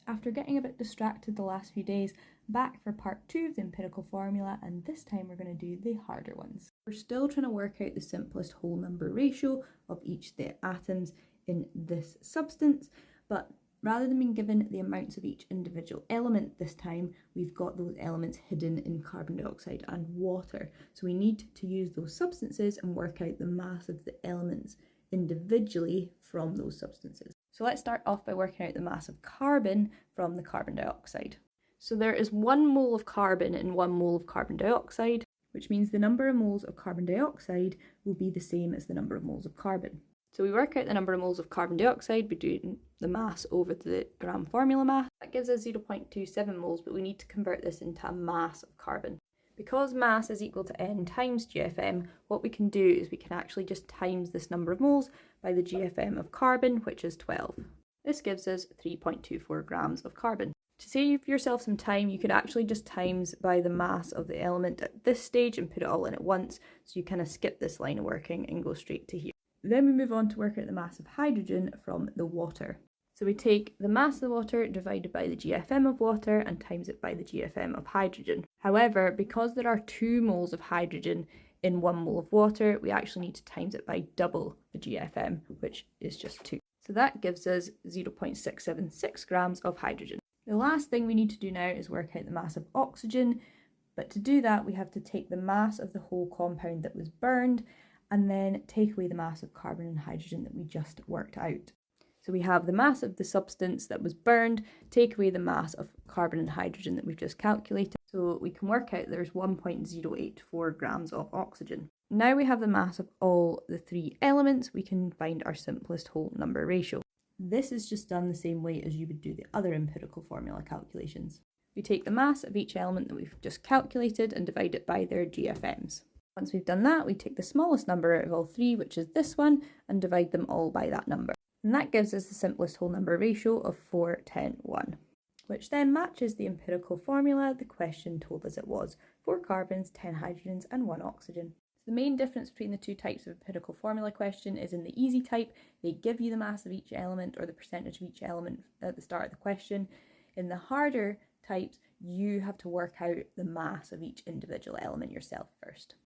after getting a bit distracted the last few days, back for part 2 of the empirical formula, and this time we're going to do the harder ones. We're still trying to work out the simplest whole number ratio of each of the atoms in this substance, but rather than being given the amounts of each individual element this time, we've got those elements hidden in carbon dioxide and water. So we need to use those substances and work out the mass of the elements individually from those substances. So let's start off by working out the mass of carbon from the carbon dioxide. So there is 1 mole of carbon in 1 mole of carbon dioxide, which means the number of moles of carbon dioxide will be the same as the number of moles of carbon. So we work out the number of moles of carbon dioxide by doing the mass over the gram formula mass. That gives us 0.27 moles, but we need to convert this into a mass of carbon. Because mass is equal to N times GFM, what we can do is we can actually just times this number of moles by the GFM of carbon, which is 12. This gives us 3.24 grams of carbon. To save yourself some time, you could actually just times by the mass of the element at this stage and put it all in at once, so you kind of skip this line of working and go straight to here. Then we move on to work out the mass of hydrogen from the water. So we take the mass of the water divided by the GFM of water and times it by the GFM of hydrogen. However, because there are 2 moles of hydrogen in 1 mole of water, we actually need to times it by double the GFM, which is just 2. So that gives us 0.676 grams of hydrogen. The last thing we need to do now is work out the mass of oxygen, but to do that we have to take the mass of the whole compound that was burned and then take away the mass of carbon and hydrogen that we just worked out. So we have the mass of the substance that was burned, take away the mass of carbon and hydrogen that we've just calculated. So we can work out there's 1.084 grams of oxygen. Now we have the mass of all the 3 elements, we can find our simplest whole number ratio. This is just done the same way as you would do the other empirical formula calculations. We take the mass of each element that we've just calculated and divide it by their GFMs. Once we've done that, we take the smallest number out of all 3, which is this one, and divide them all by that number. And that gives us the simplest whole number ratio of 4, 10, 1, which then matches the empirical formula the question told us it was: 4 carbons, 10 hydrogens and 1 oxygen. So the main difference between the 2 types of empirical formula question is in the easy type, they give you the mass of each element or the percentage of each element at the start of the question. In the harder types, you have to work out the mass of each individual element yourself first.